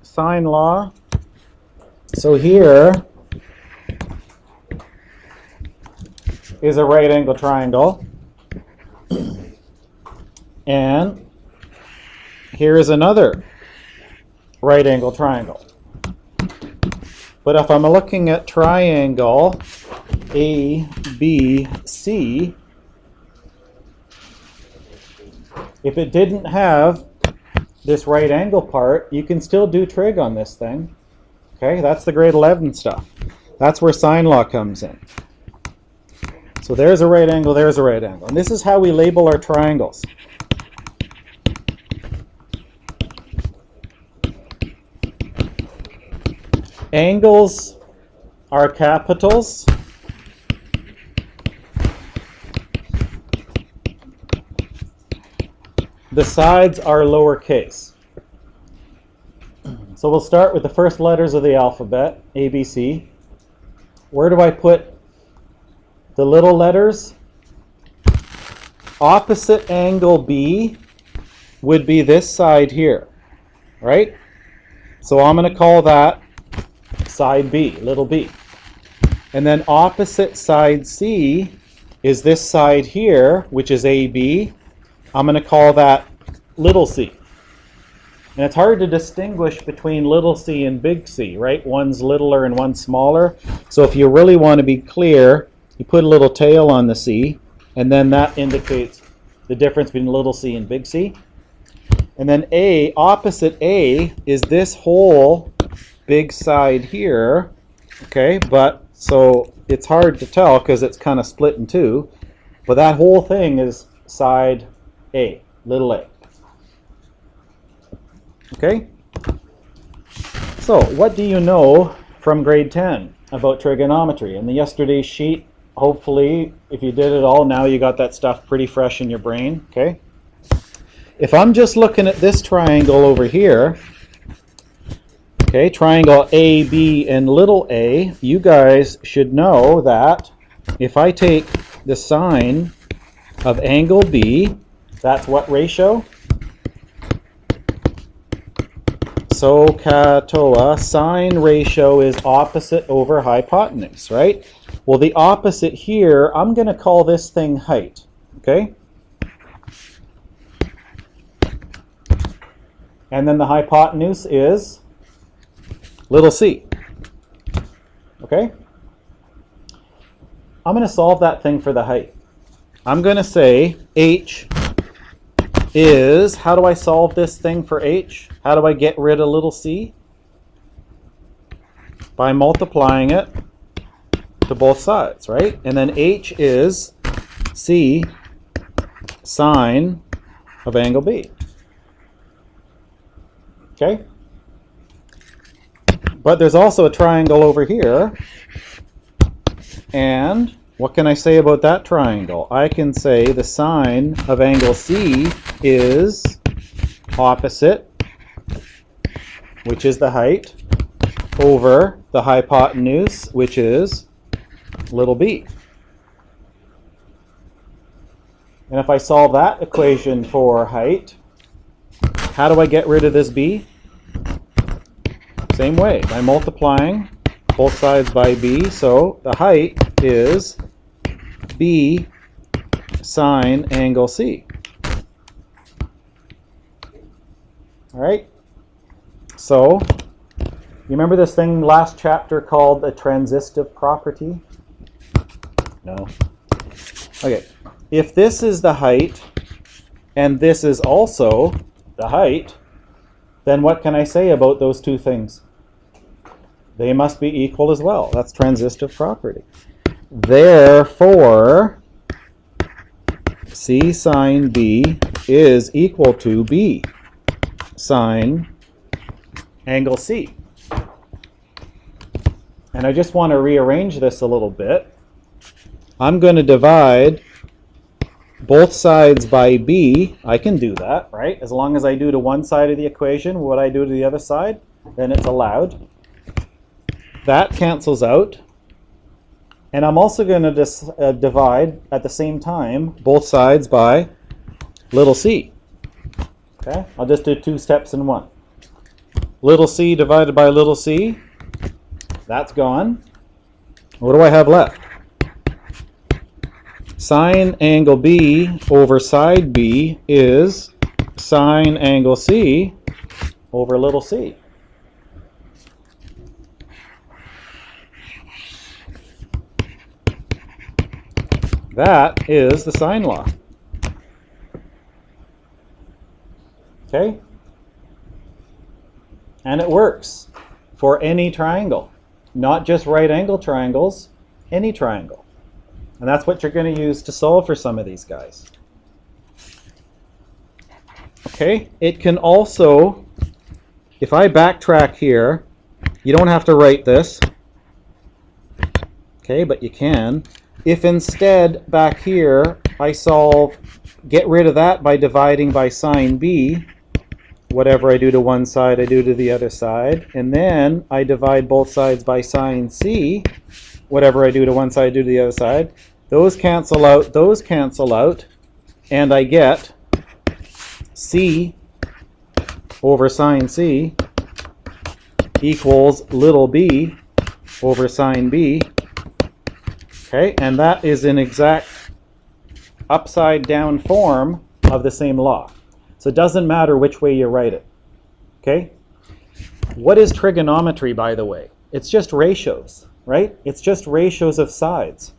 sine law. So here is a right angle triangle. And here is another right angle triangle. But if I'm looking at triangle ABC, if it didn't have this right angle part, you can still do trig on this thing. Okay, that's the grade 11 stuff. That's where sine law comes in. So there's a right angle, there's a right angle. And this is how we label our triangles. Angles are capitals. The sides are lowercase. So we'll start with the first letters of the alphabet, A, B, C. Where do I put the little letters? Opposite angle B would be this side here, right? So I'm going to call that side B, little b. And then opposite side C is this side here, which is AB. I'm going to call that little c. And it's hard to distinguish between little c and big C, right? One's littler and one's smaller. So if you really want to be clear, you put a little tail on the C, and then that indicates the difference between little c and big C. And then A, opposite A, is this whole big side here, okay? But so it's hard to tell because it's kind of split in two. But that whole thing is side A, little a. Okay? So what do you know from grade 10 about trigonometry? In the yesterday's sheet, hopefully, if you did it all, now you got that stuff pretty fresh in your brain, okay? If I'm just looking at this triangle over here, okay, triangle AB and little a, you guys should know that if I take the sine of angle B, that's what ratio? SOHCAHTOA, sine ratio is opposite over hypotenuse, right? Well, the opposite here, I'm going to call this thing height, okay? And then the hypotenuse is little c, okay? I'm going to solve that thing for the height. I'm going to say h is, how do I solve this thing for h? How do I get rid of little c? By multiplying it to both sides, right? And then h is c sine of angle B. Okay? But there's also a triangle over here. And what can I say about that triangle? I can say the sine of angle C is opposite, which is the height, over the hypotenuse, which is little b. And if I solve that equation for height, how do I get rid of this b? Same way, by multiplying both sides by b. So the height is b sine angle C. All right? So, you remember this thing last chapter called the transitive property? No. Okay. If this is the height, and this is also the height, then what can I say about those two things? They must be equal as well. That's transitive property. Therefore, C sine B is equal to B sine angle C. And I just want to rearrange this a little bit. I'm going to divide both sides by B. I can do that, right? As long as I do to one side of the equation what I do to the other side, then it's allowed. That cancels out. And I'm also going to divide at the same time both sides by little c. Okay? I'll just do two steps in one. Little c divided by little c, that's gone. What do I have left? Sine angle B over side B is sine angle C over little c. That is the sine law. Okay? And it works for any triangle, not just right angle triangles, any triangle. And that's what you're going to use to solve for some of these guys. Okay? It can also, if I backtrack here, you don't have to write this. Okay, but you can. If instead back here I solve, get rid of that by dividing by sine B, whatever I do to one side I do to the other side, and then I divide both sides by sine C, whatever I do to one side I do to the other side, those cancel out, and I get C over sine C equals little b over sine B. Okay, and that is an exact upside down form of the same law. So it doesn't matter which way you write it. Okay? What is trigonometry, by the way? It's just ratios, right? It's just ratios of sides.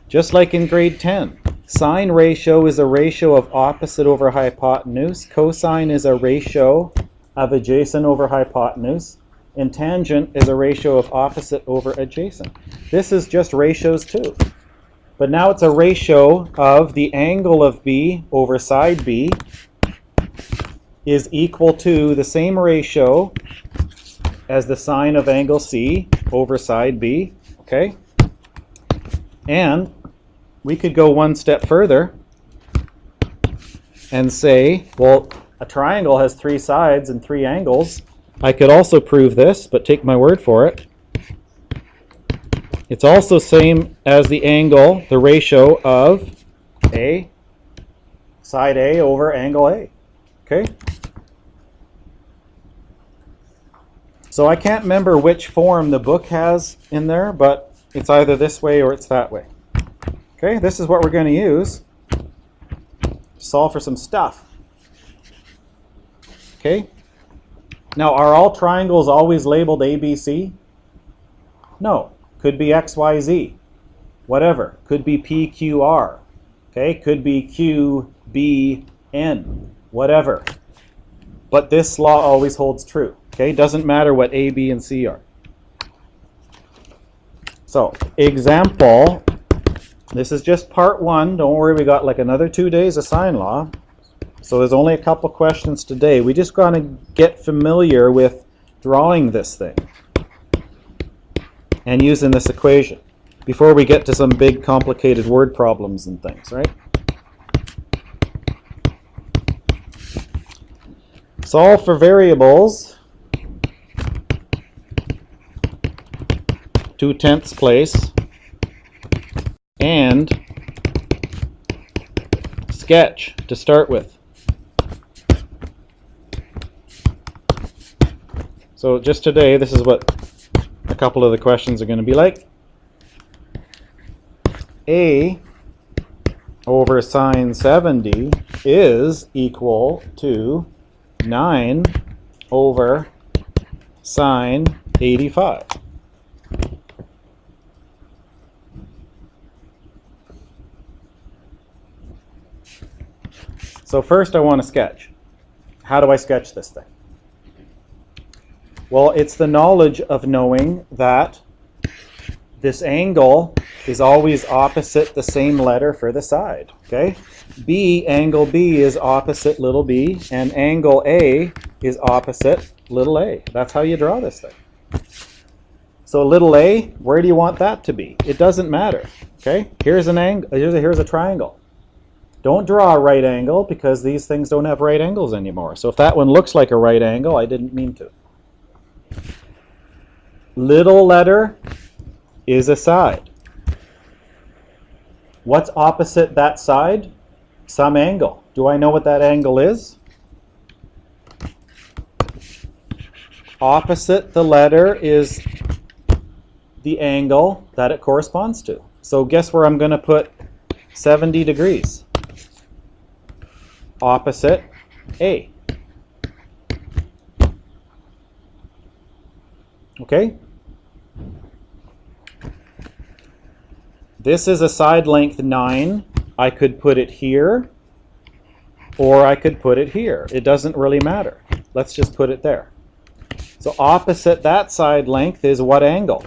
Just like in grade 10. Sine ratio is a ratio of opposite over hypotenuse. Cosine is a ratio of adjacent over hypotenuse. And tangent is a ratio of opposite over adjacent. This is just ratios too. But now it's a ratio of the angle of B over side B is equal to the same ratio as the sine of angle C over side B. Okay? And we could go one step further and say, well, a triangle has three sides and three angles. I could also prove this, but take my word for it. It's also same as the angle, the ratio of A, side A over angle A. Okay? So I can't remember which form the book has in there, but it's either this way or it's that way. Okay, this is what we're going to use to solve for some stuff. Okay? Now, are all triangles always labeled ABC? No. Could be XYZ. Whatever. Could be PQR. Okay? Could be QBN. Whatever. But this law always holds true. Okay? Doesn't matter what A, B, and C are. So, example. This is just part one. Don't worry, we got like another 2 days of sine law. So there's only a couple questions today. We just got to get familiar with drawing this thing and using this equation before we get to some big complicated word problems and things, right? Solve for variables 2/10 place and sketch to start with. So just today, this is what a couple of the questions are going to be like. A over sine 70 is equal to 9 over sine 85. So first I want to sketch. How do I sketch this thing? Well, it's the knowledge of knowing that this angle is always opposite the same letter for the side, okay? Angle B is opposite little b, and angle A is opposite little a. That's how you draw this thing. So little a, where do you want that to be? It doesn't matter, okay? Here's an angle, here's a triangle. Don't draw a right angle because these things don't have right angles anymore. So if that one looks like a right angle, I didn't mean to. Little letter is a side. What's opposite that side? Some angle. Do I know what that angle is? opposite the letter is the angle that it corresponds to. So guess where I'm going to put 70 degrees? Opposite A. Okay? This is a side length 9. I could put it here, or I could put it here. It doesn't really matter. Let's just put it there. So opposite that side length is what angle?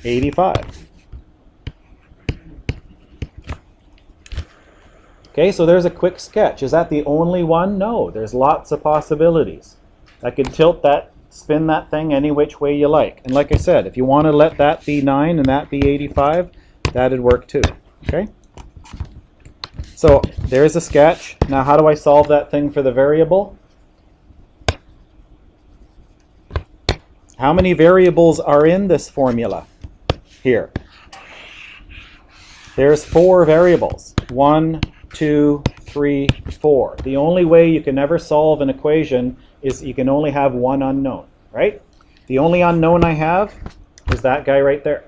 85. Okay, so there's a quick sketch. Is that the only one? No, there's lots of possibilities. I could tilt that, spin that thing any which way you like. And like I said, if you want to let that be 9 and that be 85, that'd work too. Okay? So there's a sketch. Now how do I solve that thing for the variable? How many variables are in this formula here? There's 4 variables. 1, 2, 3, 4. The only way you can ever solve an equation is you can only have one unknown, right? The only unknown I have is that guy right there.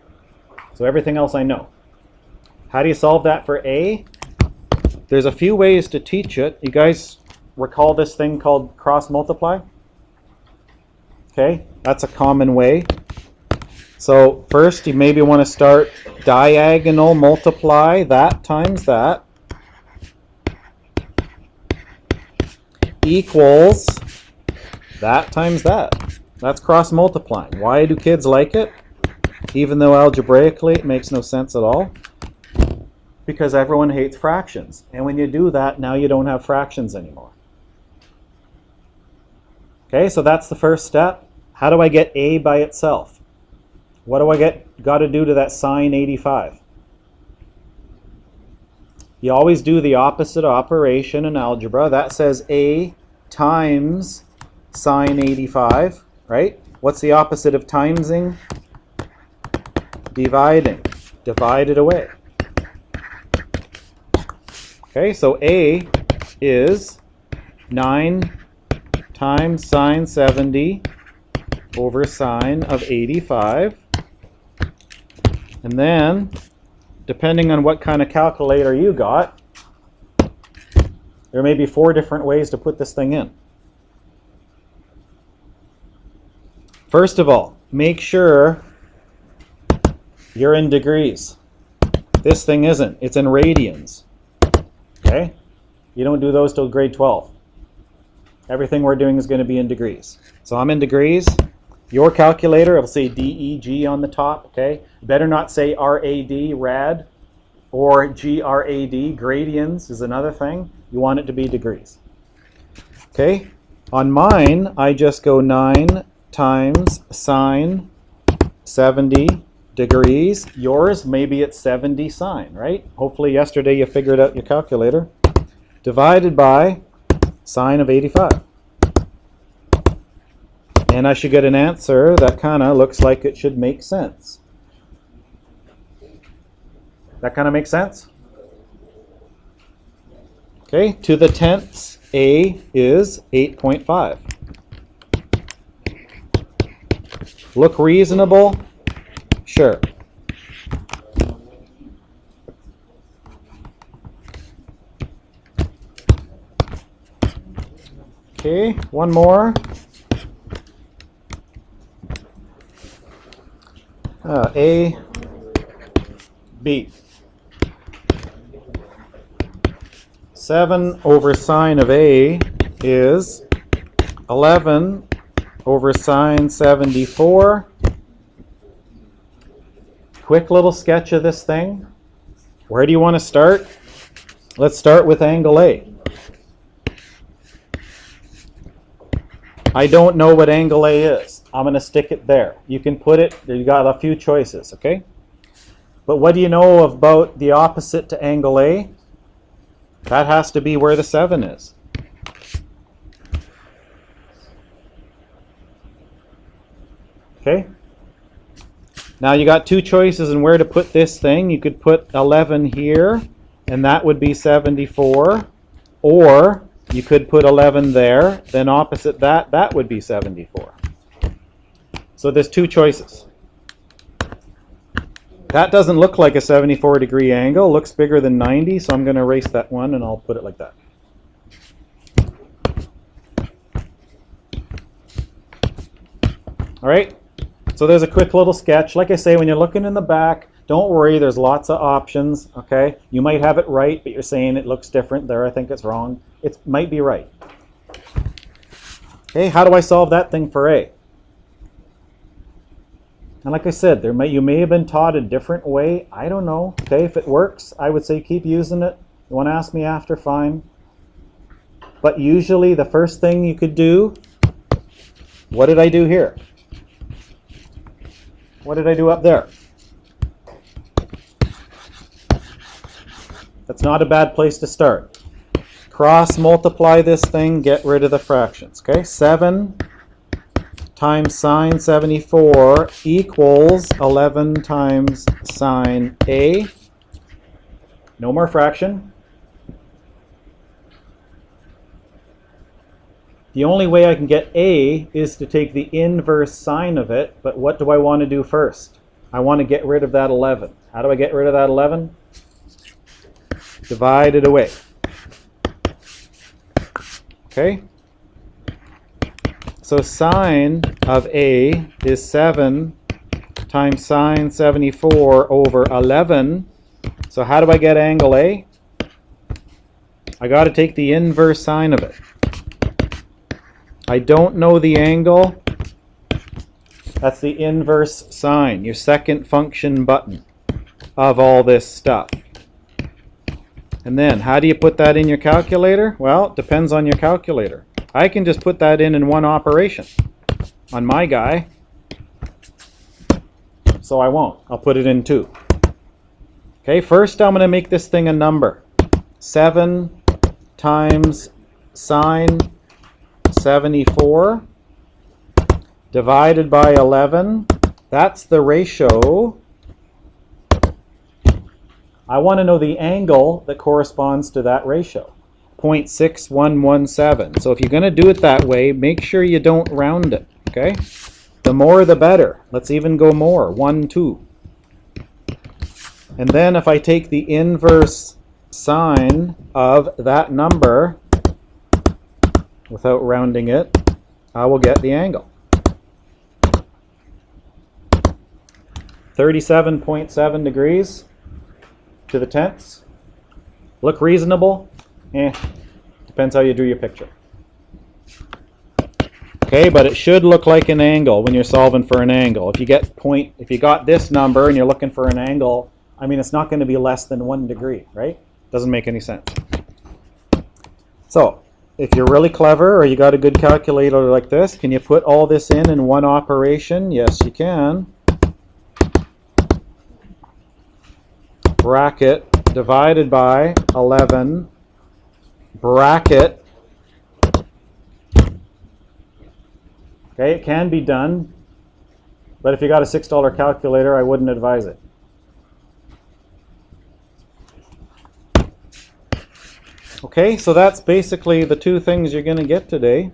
So everything else I know. How do you solve that for A? There's a few ways to teach it. You guys recall this thing called cross multiply? Okay, that's a common way. So first you maybe want to start diagonal multiply that times that equals that times that. That's cross multiplying. Why do kids like it? Even though algebraically it makes no sense at all. Because everyone hates fractions. And when you do that, now you don't have fractions anymore. Okay, so that's the first step. How do I get A by itself? What do I got to do to that sine 85? You always do the opposite operation in algebra. That says A times sine 85, right? What's the opposite of timesing? Dividing. Divide it away. Okay, so A is 9 times sine 70 over sine of 85. And then, depending on what kind of calculator you got, there may be 4 different ways to put this thing in. First of all, make sure you're in degrees. This thing isn't. It's in radians. Okay? You don't do those till grade 12. Everything we're doing is going to be in degrees. So I'm in degrees. Your calculator, it'll say DEG on the top, okay? Better not say RAD, rad, or GRAD, gradients is another thing. You want it to be degrees. Okay? On mine, I just go 9 times sine 70 degrees. Yours, maybe it's 70 sine, right? Hopefully yesterday you figured out your calculator. Divided by sine of 85. And I should get an answer that kind of looks like it should make sense. That kind of makes sense? Okay, to the tenths, A is 8.5. Look reasonable? Sure. Okay, one more. A, B. 7 over sine of A is 11 over sine 74. Quick little sketch of this thing. Where do you want to start? Let's start with angle A. I don't know what angle A is. I'm going to stick it there. You can put it, you got a few choices, okay? But what do you know about the opposite to angle A? That has to be where the 7 is. Okay? Now you got 2 choices in where to put this thing. You could put 11 here, and that would be 74. Or You could put 11 there, then opposite that, that would be 74. So there's two choices. That doesn't look like a 74-degree angle. It looks bigger than 90, so I'm going to erase that one and I'll put it like that. All right, so there's a quick little sketch. Like I say, when you're looking in the back, don't worry, there's lots of options, okay? You might have it right, but you're saying it looks different there. I think it's wrong. It might be right. Okay, how do I solve that thing for A? And like I said, you may have been taught a different way. I don't know. Okay, if it works, I would say keep using it. You want to ask me after, fine. But usually the first thing you could do, what did I do here? What did I do up there? That's not a bad place to start. Cross multiply this thing, get rid of the fractions. Okay, 7 times sine 74 equals 11 times sine A. No more fraction. The only way I can get A is to take the inverse sine of it, but what do I want to do first? I want to get rid of that 11. How do I get rid of that 11? Divide it away. Okay? So sine of A is 7 times sine 74 over 11. So how do I get angle A? I got to take the inverse sine of it. I don't know the angle. That's the inverse sine, your second function button of all this stuff. And then, how do you put that in your calculator? Well, it depends on your calculator. I can just put that in one operation on my guy. So I won't. I'll put it in two. Okay, first I'm going to make this thing a number. 7 times sine 74 divided by 11. That's the ratio. I want to know the angle that corresponds to that ratio. 0.6117. So if you're going to do it that way, make sure you don't round it. Okay? The more the better. Let's even go more. 1, 2. And then if I take the inverse sine of that number without rounding it, I will get the angle. 37.7 degrees to the tenths. Look reasonable? Depends how you drew your picture. Okay, but it should look like an angle when you're solving for an angle. If you got this number and you're looking for an angle, I mean, it's not going to be less than 1 degree, right? Doesn't make any sense. So, if you're really clever or you got a good calculator like this, can you put all this in one operation? Yes, you can. Bracket divided by 11 bracket. Okay, it can be done, but if you got a $6 calculator, I wouldn't advise it. Okay, so that's basically the two things you're going to get today.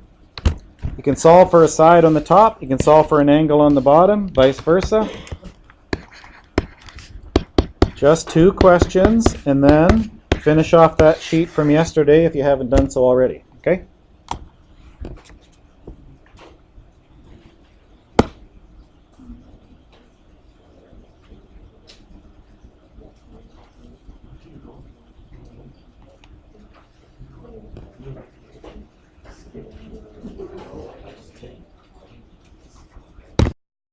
You can solve for a side on the top, you can solve for an angle on the bottom, vice versa. Just 2 questions, and then finish off that sheet from yesterday if you haven't done so already. Okay?